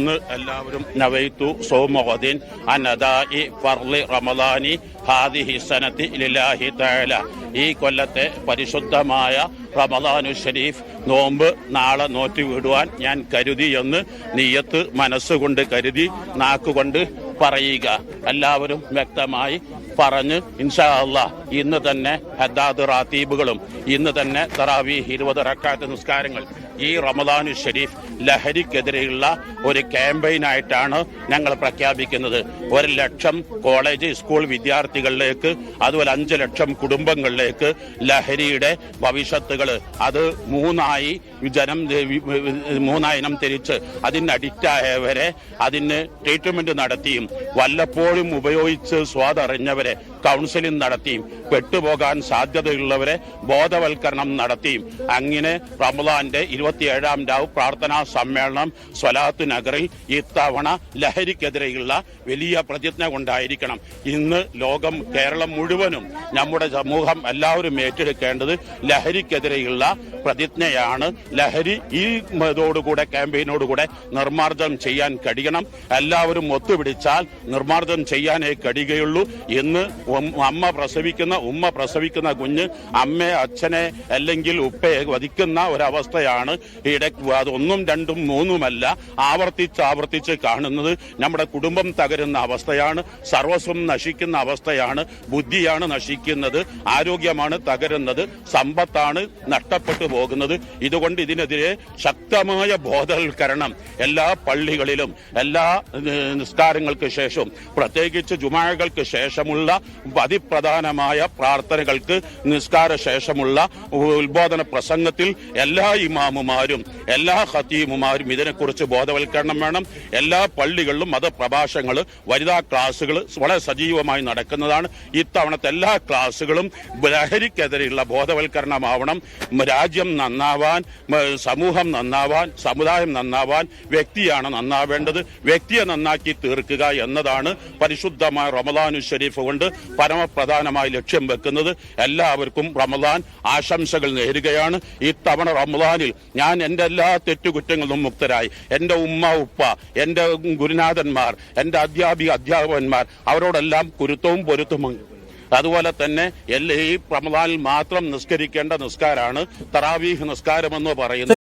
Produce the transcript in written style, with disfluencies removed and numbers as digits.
ഇന്ന് എല്ലാവരും നവൈതു സൗമഗദിൻ അൻ അദാഇ ഫർളി റമളാനി ഹാദിഹി സനതി ലില്ലാഹി തആല. ഈ കൊല്ലത്തെ പരിശുദ്ധമായ റമളാനു ഷരീഫ് നോമ്പ് നാളെ നോറ്റി വിടുവാൻ ഞാൻ കരുതി എന്ന് നിയ്യത്ത് മനസ്സുകൊണ്ട് കരുതി നാക്കുകൊണ്ട് പറയുക. എല്ലാവരും വ്യക്തമായി പറഞ്ഞ് ഇൻഷാ അല്ലാഹ് ഇന്ന് തന്നെ ഹദ്ദാദ് റാത്തീബുകളും ഇന്ന് തന്നെ തറാവീഹ് 20 റക്അത്ത് നിസ്കാരങ്ങൾ ഈ റമളാനു ഷരീഫ് ലഹരിക്കെതിരെയുള്ള ഒരു ക്യാമ്പയിനായിട്ടാണ് ഞങ്ങൾ പ്രഖ്യാപിക്കുന്നത്. 1 ലക്ഷം കോളേജ് സ്കൂൾ വിദ്യാർത്ഥികളിലേക്ക്, അതുപോലെ 5 ലക്ഷം കുടുംബങ്ങളിലേക്ക് ലഹരിയുടെ ഭവിഷ്യത്തുകൾ അത് മൂന്നായിനം തിരിച്ച് അതിന് അഡിക്റ്റായവരെ അതിന് ട്രീറ്റ്മെന്റ് നടത്തിയും വല്ലപ്പോഴും ഉപയോഗിച്ച് സ്വാദറിഞ്ഞവരെ കൗൺസിലിംഗ് നടത്തിയും പെട്ടുപോകാൻ സാധ്യതയുള്ളവരെ ബോധവൽക്കരണം നടത്തിയും അങ്ങനെ റമളാന്റെ 27ാം രാവ് പ്രാർത്ഥനാ സമ്മേളനം സ്വലാത്ത് നഗറിൽ ഇത്തവണ ലഹരിക്കെതിരെയുള്ള വലിയ പ്രതിജ്ഞ കൊണ്ടായിരിക്കണം. ഇന്ന് ലോകം, കേരളം മുഴുവനും നമ്മുടെ സമൂഹം എല്ലാവരും ഏറ്റെടുക്കേണ്ടത് ലഹരിക്കെതിരെയുള്ള പ്രതിജ്ഞയാണ്. ലഹരി ഈ ഇതോടുകൂടെ ക്യാമ്പയിനോടുകൂടെ നിർമ്മാർജ്ജനം ചെയ്യാൻ കഴിയണം. എല്ലാവരും ഒത്തുപിടിച്ചാൽ നിർമ്മാർജ്ജനം ചെയ്യാനേ കഴിയുകയുള്ളൂ. ഇന്ന് ഉമ്മ പ്രസവിക്കുന്ന കുഞ്ഞ് അമ്മയെ, അച്ഛനെ അല്ലെങ്കിൽ ഉപ്പയെ വധിക്കുന്ന ഒരവസ്ഥയാണ്. അത് 1, 2, 3 ആവർത്തിച്ച് കാണുന്നത്. നമ്മുടെ കുടുംബം തകരുന്ന അവസ്ഥയാണ്, സർവസ്വം നശിക്കുന്ന അവസ്ഥയാണ്, ബുദ്ധിയാണ് നശിക്കുന്നത്, ആരോഗ്യമാണ് തകരുന്നത്, സമ്പത്താണ് നഷ്ടപ്പെട്ടു പോകുന്നത്. ഇതുകൊണ്ട് ഇതിനെതിരെ ശക്തമായ ബോധവൽക്കരണം എല്ലാ പള്ളികളിലും എല്ലാ നിസ്കാരങ്ങൾക്ക് ശേഷവും, പ്രത്യേകിച്ച് ജുമാഅകൾക്ക് ശേഷമുള്ള അതിപ്രധാനമായ പ്രാർത്ഥനകൾക്ക് നിസ്കാര ശേഷമുള്ള ഉദ്ബോധന പ്രസംഗത്തിൽ എല്ലാ ഇമാമുമാരും എല്ലാ ഖതീമുമാരും ഇതിനെക്കുറിച്ച് ബോധവൽക്കരണം വേണം. എല്ലാ പള്ളികളിലും മതപ്രഭാഷണങ്ങൾ, വനിതാ ക്ലാസുകൾ വളരെ സജീവമായി നടക്കുന്നതാണ്. ഇത്തവണത്തെ എല്ലാ ക്ലാസുകളും ലഹരിക്കെതിരെയുള്ള ബോധവൽക്കരണമാവണം. രാജ്യം നന്നാവാൻ, സമൂഹം നന്നാവാൻ, സമുദായം നന്നാവാൻ വ്യക്തിയാണ് നന്നാവേണ്ടത്. വ്യക്തിയെ നന്നാക്കി തീർക്കുക എന്നതാണ് പരിശുദ്ധമായ റമളാനു ഷരീഫ് കൊണ്ട് പരമപ്രധാനമായി ലക്ഷ്യം വെക്കുന്നത്. എല്ലാവർക്കും റമളാൻ ആശംസകൾ നേരുകയാണ്. ഇത്തവണ റമളാനിൽ ഞാൻ എൻ്റെ എല്ലാ തെറ്റുകുറ്റങ്ങളും മുക്തരായി, എൻ്റെ ഉമ്മ ഉപ്പ, എൻ്റെ ഗുരുനാഥന്മാർ, എൻ്റെ അധ്യാപകന്മാർ അവരോടെല്ലാം കുരുത്തവും പൊരുത്തവും. അതുപോലെ തന്നെ ഈ റമളാനിൽ മാത്രം നിസ്കരിക്കേണ്ട നിസ്കാരമാണ് തറാവീഹ് നിസ്കാരമെന്ന് പറയുന്നത്.